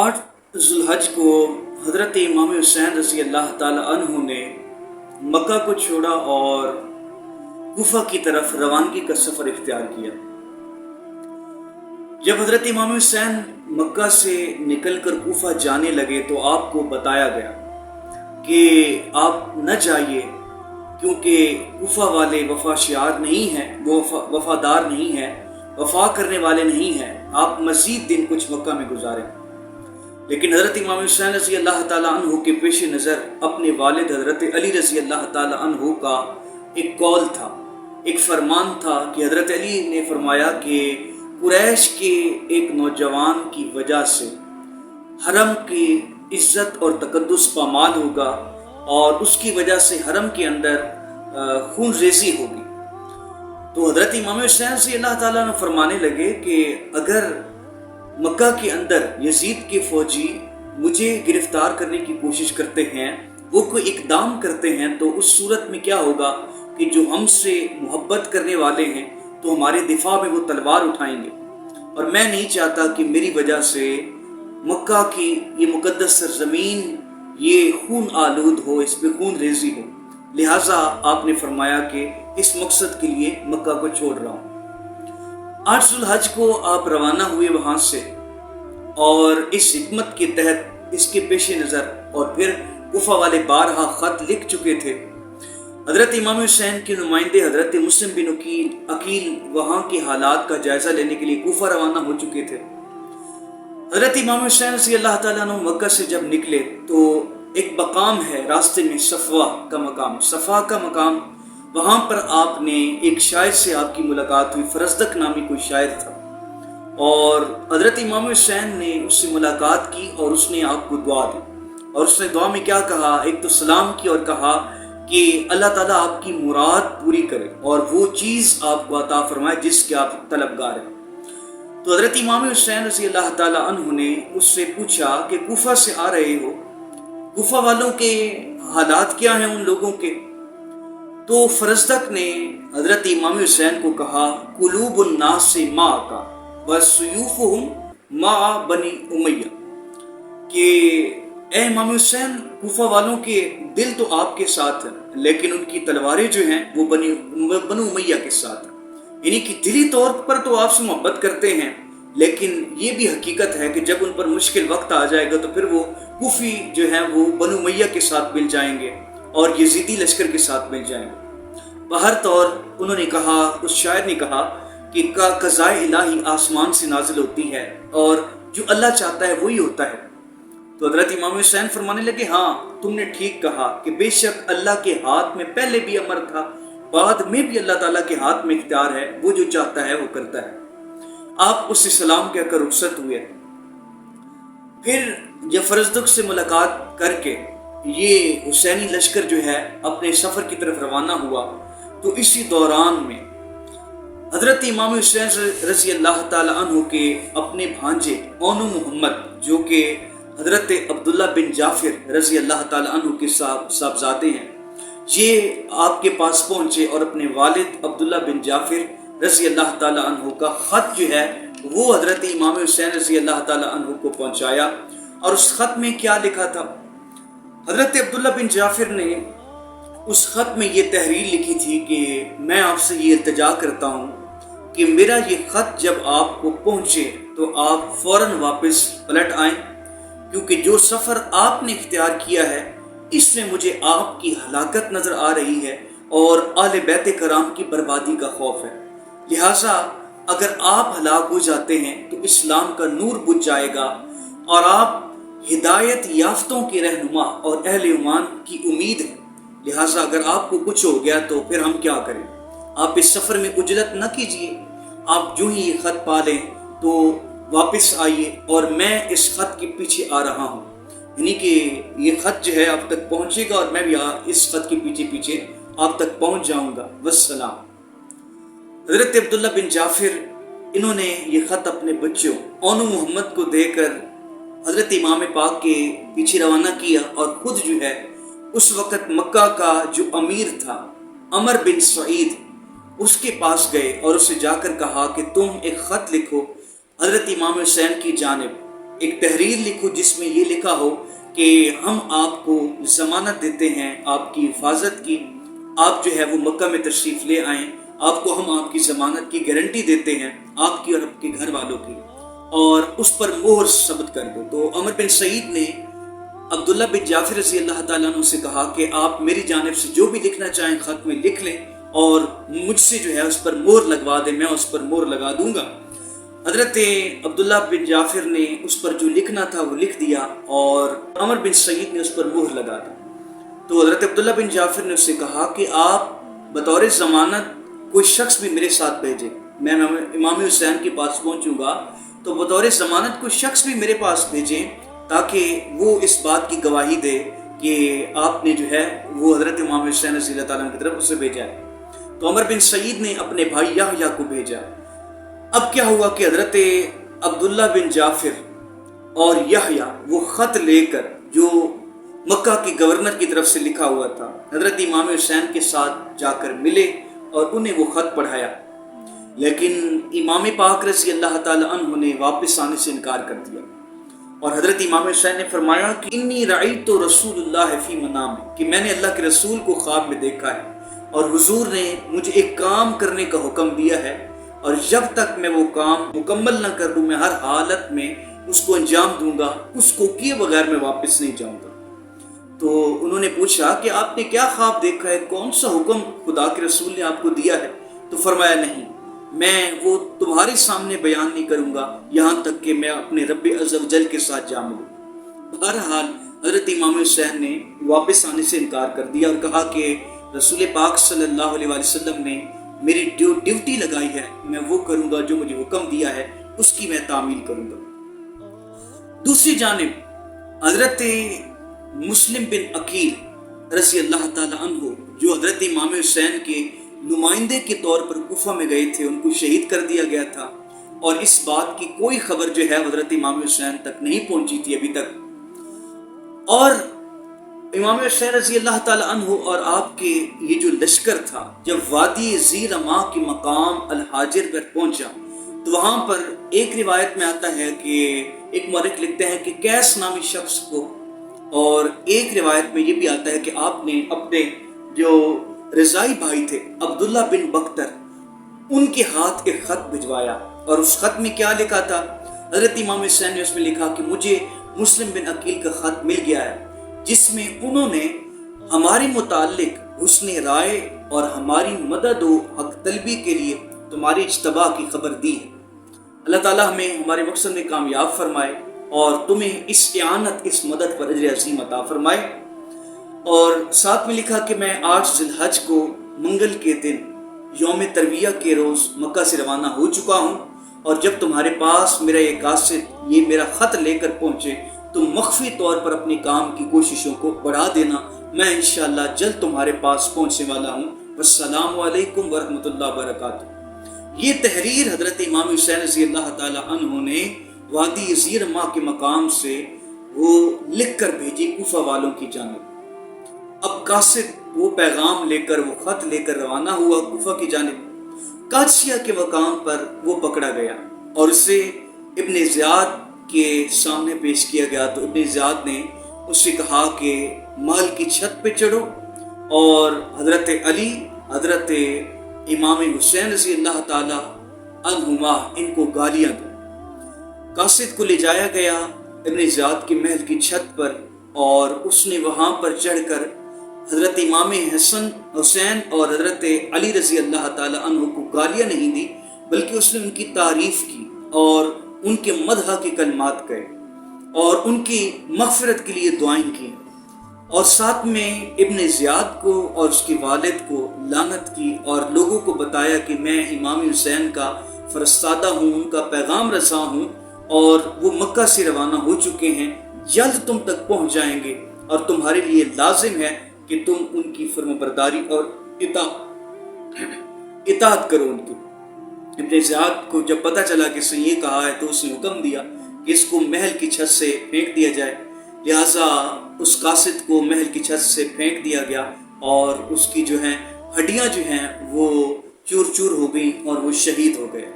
8 ज़ुल्हज को हज़रत इमाम हुसैन रज़ी अल्लाह ताला अन्हु ने मक्का को छोड़ा और कूफा की तरफ रवानगी का सफ़र इख्तियार किया। जब हज़रत इमाम हुसैन मक्का से निकलकर कूफा जाने लगे तो आपको बताया गया कि आप न जाइए, क्योंकि कूफा वाले वफाशियार नहीं हैं, वो वफादार नहीं हैं, वफा करने वाले नहीं हैं, आप मज़ीद दिन कुछ मक्का में गुजारें। लेकिन हज़रत इमाम हुसैन रज़ी अल्लाह ताला अन्हु के पेश नज़र अपने वालिद हज़रत अली रज़ी अल्लाह ताला अन्हु का एक कौल था, एक फरमान था कि हज़रत अली ने फरमाया कि कुरैश के एक नौजवान की वजह से हरम की इज़्ज़त और तक़द्दुस पामाल होगा और उसकी वजह से हरम के अंदर खून रेज़ी होगी। तो हज़रत इमाम हुसैन रज़ी अल्लाह ताला ने फरमाने लगे कि अगर मक्का के अंदर यजीद के फौजी मुझे गिरफ्तार करने की कोशिश करते हैं, वो कोई इकदाम करते हैं, तो उस सूरत में क्या होगा कि जो हमसे मोहब्बत करने वाले हैं तो हमारे दिफा में वो तलवार उठाएंगे, और मैं नहीं चाहता कि मेरी वजह से मक्का की ये मुकद्दस सरजमीन ये खून आलूद हो, इस पे खून रेजी हो। लिहाजा आपने फरमाया कि इस मकसद के लिए मक्का को छोड़ रहा हूँ। 8 ज़ुल्हज को आप रवाना हुए वहाँ से, और इस हिकमत के तहत इसके पेश नज़र और फिर कूफा वाले बारहा ख़त लिख चुके थे। हज़रत इमाम हुसैन के नुमाइंदे हज़रत मुस्लिम बिन अकील वहाँ के हालात का जायज़ा लेने के लिए कूफा रवाना हो चुके थे। हज़रत इमाम हुसैन रज़ी अल्लाह ताला अन्हु मक्का से जब निकले तो एक मकाम है रास्ते में, सफ़ा का मकाम, वहाँ पर आपने एक शायर से आपकी मुलाकात हुई। फरजदक नामी कोई शायर था, और हज़रत इमाम हुसैन ने उससे मुलाकात की और उसने आपको दुआ दी। और उसने दुआ में क्या कहा, एक तो सलाम की और कहा कि अल्लाह ताला आपकी मुराद पूरी करे और वो चीज़ आपको अता फरमाए जिसके आप तलबगार हैं। तो हज़रत इमाम हुसैन रज़ी अल्लाह ताला अन्हु ने उससे पूछा कि कूफा से आ रहे हो, कूफा वालों के हालात क्या हैं उन लोगों के? तो फरजदक ने हज़रत इमाम हुसैन को कहा, कुलूबुन नास से मा का वसयूफुहुम मा बनी उमैया, कि ए इमाम हुसैन, कूफा वालों के दिल तो आपके साथ हैं, लेकिन उनकी तलवारें जो हैं वो बनु उमैया के साथ हैं। यानी कि दिली तौर पर तो आपसे मोहब्बत करते हैं, लेकिन ये भी हकीकत है कि जब उन पर मुश्किल वक्त आ जाएगा तो फिर वो कूफी जो है वो बनु उमैया के साथ मिल जाएंगे और यजीदी लश्कर के साथ मिल जाएंगे। बहर तौर उन्होंने कहा, उस शायर ने कहा कि कज़ाए इलाही आसमान से नाजिल होती है और जो अल्लाह चाहता है वही होता है। तो हज़रत इमाम हुसैन फरमाने लगे, हाँ तुमने ठीक कहा कि बेशक अल्लाह के हाथ में पहले भी अमर था, बाद में भी अल्लाह ताला के हाथ में इख्तियार है, वो जो चाहता है वो करता है। आप उससे सलाम कहकर रुखसत हुए। फिर जब फरजदक से मुलाकात करके ये हुसैनी लश्कर जो है अपने सफ़र की तरफ रवाना हुआ, तो इसी दौरान में हज़रत इमाम हुसैन रज़ी अल्लाह ताला अन्हु के अपने भांजे ओनु मोहम्मद, जो कि हज़रत अब्दुल्ला बिन जाफिर रज़ी अल्लाह ताला अन्हु के साहबजादे हैं, ये आपके पास पहुँचे और अपने वालिद अब्दुल्ला बिन जाफिर रज़ी अल्लाह ताला अन्हु का ख़त जो है वो हज़रत इमाम हुसैन रज़ी अल्लाह ताला अन्हु को पहुँचाया। और उस ख़त में क्या लिखा था, हज़रत अब्दुल्ला बिन जाफिर ने उस ख़त में ये तहरीर लिखी थी कि मैं आपसे ये इल्तिजा करता हूँ कि मेरा ये ख़त जब आपको पहुँचे तो आप फ़ौरन वापस पलट आएँ, क्योंकि जो सफ़र आपने इख्तियार किया है इसमें मुझे आपकी हलाकत नज़र आ रही है और आले बैत कराम की बर्बादी का खौफ है। लिहाजा अगर आप हलाक हो जाते हैं तो इस्लाम का नूर बुझ जाएगा और आप हिदायत याफ्तों के रहनुमा और अहले ईमान की उम्मीद है। लिहाजा अगर आपको कुछ हो गया तो फिर हम क्या करें? आप इस सफ़र में उजलत न कीजिए, आप जो ही ये ख़त पा लें तो वापस आइए और मैं इस ख़त के पीछे आ रहा हूँ। यानी कि ये ख़त जो है आप तक पहुँचेगा और मैं भी इस ख़त के पीछे पीछे आप तक पहुँच जाऊँगा। वस्सलाम। हज़रत अब्दुल्ला बिन जाफिर इन्होंने ये ख़त अपने बच्चों ओनु मोहम्मद को देकर हज़रत इमाम पाक के पीछे रवाना किया और ख़ुद जो है उस वक़्त मक्का का जो अमीर था अमर बिन सईद, उसके पास गए और उससे जाकर कहा कि तुम एक ख़त लिखो हज़रत इमाम हुसैन की जानिब ایک تحریر لکھو جس میں یہ لکھا ہو کہ ہم آپ کو ضمانت دیتے ہیں آپ کی حفاظت کی، آپ جو ہے وہ مکہ میں تشریف لے آئیں، آپ کو ہم آپ کی ضمانت کی گارنٹی دیتے ہیں، آپ کی اور آپ کے گھر والوں کی، اور اس پر مہر ثبت کر دو۔ تو عمر بن سعید نے عبداللہ بن جعفر رضی اللہ تعالیٰ عنہ سے کہا کہ آپ میری جانب سے جو بھی لکھنا چاہیں خط میں لکھ لیں اور مجھ سے جو ہے اس پر مہر لگوا دیں، میں اس پر مہر لگا دوں گا۔ حضرت عبداللہ بن جعفر نے اس پر جو لکھنا تھا وہ لکھ دیا اور عمر بن سعید نے اس پر مہر لگا دی۔ تو حضرت عبداللہ بن جعفر نے اس سے کہا کہ آپ بطور ضمانت کوئی شخص بھی میرے ساتھ بھیجیں، میں امام حسین کے پاس پہنچوں گا تو بطور ضمانت کوئی شخص بھی میرے پاس بھیجیں تاکہ وہ اس بات کی گواہی دے کہ آپ نے جو ہے وہ حضرت امام حسین رضی اللہ تعالیٰ عنہ کی طرف اسے بھیجا ہے۔ تو عمر بن سعید نے اپنے بھائی یحییٰ کو بھیجا۔ اب کیا ہوا کہ حضرت عبداللہ بن جعفر اور یحییٰ وہ خط لے کر جو مکہ کے گورنر کی طرف سے لکھا ہوا تھا حضرت امام حسین کے ساتھ جا کر ملے اور انہیں وہ خط پڑھایا، لیکن امام پاک رضی اللہ تعالی عنہ نے واپس آنے سے انکار کر دیا، اور حضرت امام حسین نے فرمایا کہ انی رأیت رسول اللہ فی منام، کہ میں نے اللہ کے رسول کو خواب میں دیکھا ہے اور حضور نے مجھے ایک کام کرنے کا حکم دیا ہے، اور جب تک میں وہ کام مکمل نہ کر لوں میں ہر حالت میں اس کو انجام دوں گا، اس کو کیے بغیر میں واپس نہیں جاؤں گا۔ تو انہوں نے پوچھا کہ آپ نے کیا خواب دیکھا ہے، کون سا حکم خدا کے رسول نے آپ کو دیا ہے؟ تو فرمایا نہیں، میں وہ تمہارے سامنے بیان نہیں کروں گا یہاں تک کہ میں اپنے رب عز و جل کے ساتھ جا ملوں۔ بہرحال حضرت امام حسین نے واپس آنے سے انکار کر دیا اور کہا کہ رسول پاک صلی اللہ علیہ وسلم نے میری ڈیوٹی لگائی ہے، میں وہ کروں گا جو مجھے حکم دیا ہے، اس کی میں تعمیل کروں گا۔ دوسری جانب حضرت مسلم بن عقیل رضی اللہ تعالی عنہ جو حضرت امام حسین کے نمائندے کے طور پر کوفہ میں گئے تھے، ان کو شہید کر دیا گیا تھا، اور اس بات کی کوئی خبر جو ہے حضرت امام حسین تک نہیں پہنچی تھی ابھی تک، اور امام حسین رضی اللہ تعالی عنہ اور آپ کے یہ جو لشکر تھا جب وادی ذی رماح کے مقام الحاجر پر پہنچا تو وہاں پر ایک روایت میں آتا ہے کہ ایک مورخ لکھتے ہیں کہ قیس نامی شخص کو، اور ایک روایت میں یہ بھی آتا ہے کہ آپ نے اپنے جو رضائی بھائی تھے عبداللہ بن بختر ان کے ہاتھ ایک خط بھجوایا، اور اس خط میں کیا لکھا تھا؟ حضرت امام حسین نے اس میں لکھا کہ مجھے مسلم بن عقیل کا خط مل گیا ہے جس میں انہوں نے ہمارے متعلق حسن رائے اور ہماری مدد و حق طلبی کے لیے تمہاری اجتباء کی خبر دی ہے۔ اللہ تعالیٰ ہمیں ہمارے مقصد میں کامیاب فرمائے اور تمہیں اس اعانت، اس مدد پر اجر عظیم عطا فرمائے۔ اور ساتھ میں لکھا کہ میں 8 ذی الحج کو منگل کے دن یوم ترویہ کے روز مکہ سے روانہ ہو چکا ہوں، اور جب تمہارے پاس میرا یہ قاصد یہ میرا خط لے کر پہنچے تو مخفی طور پر اپنے کام کی کوششوں کو بڑھا دینا، میں انشاءاللہ جلد تمہارے پاس پہنچنے والا ہوں۔ والسلام علیکم ورحمۃ اللہ وبرکاتہ۔ یہ تحریر حضرت امام حسین رضی اللہ تعالی عنہ نے وادی ذی رماح کے مقام سے وہ لکھ کر بھیجی کوفہ والوں کی جانب۔ اب قاصد وہ پیغام لے کر، وہ خط لے کر روانہ ہوا کوفہ کی جانب۔ قادسیہ کے مقام پر وہ پکڑا گیا اور اسے ابن زیاد کے سامنے پیش کیا گیا، تو ابن زیاد نے اس سے کہا کہ محل کی چھت پہ چڑھو اور حضرت علی، حضرت امام حسین رضی اللہ تعالی عنہما ان کو گالیاں دو۔ قاصد کو لے جایا گیا ابن زیاد کے محل کی چھت پر، اور اس نے وہاں پر چڑھ کر حضرت امام حسین اور حضرت علی رضی اللہ تعالی عنہ کو گالیاں نہیں دی، بلکہ اس نے ان کی تعریف کی اور ان کے مدح کے کلمات کہے اور ان کی مغفرت کے لیے دعائیں کی، اور ساتھ میں ابن زیاد کو اور اس کے والد کو لعنت کی اور لوگوں کو بتایا کہ میں امام حسین کا فرستادہ ہوں، ان کا پیغام رساں ہوں، اور وہ مکہ سے روانہ ہو چکے ہیں، جلد تم تک پہنچ جائیں گے، اور تمہارے لیے لازم ہے کہ تم ان کی فرمانبرداری اور اطاعت کرو ان کی۔ ابن زیاد کو جب پتہ چلا کہ اس نے یہ کہا ہے تو اس نے حکم دیا کہ اس کو محل کی چھت سے پھینک دیا جائے، لہٰذا اس قاصد کو محل کی چھت سے پھینک دیا گیا، اور اس کی جو ہیں ہڈیاں جو ہیں وہ چور چور ہو گئیں اور وہ شہید ہو گئے۔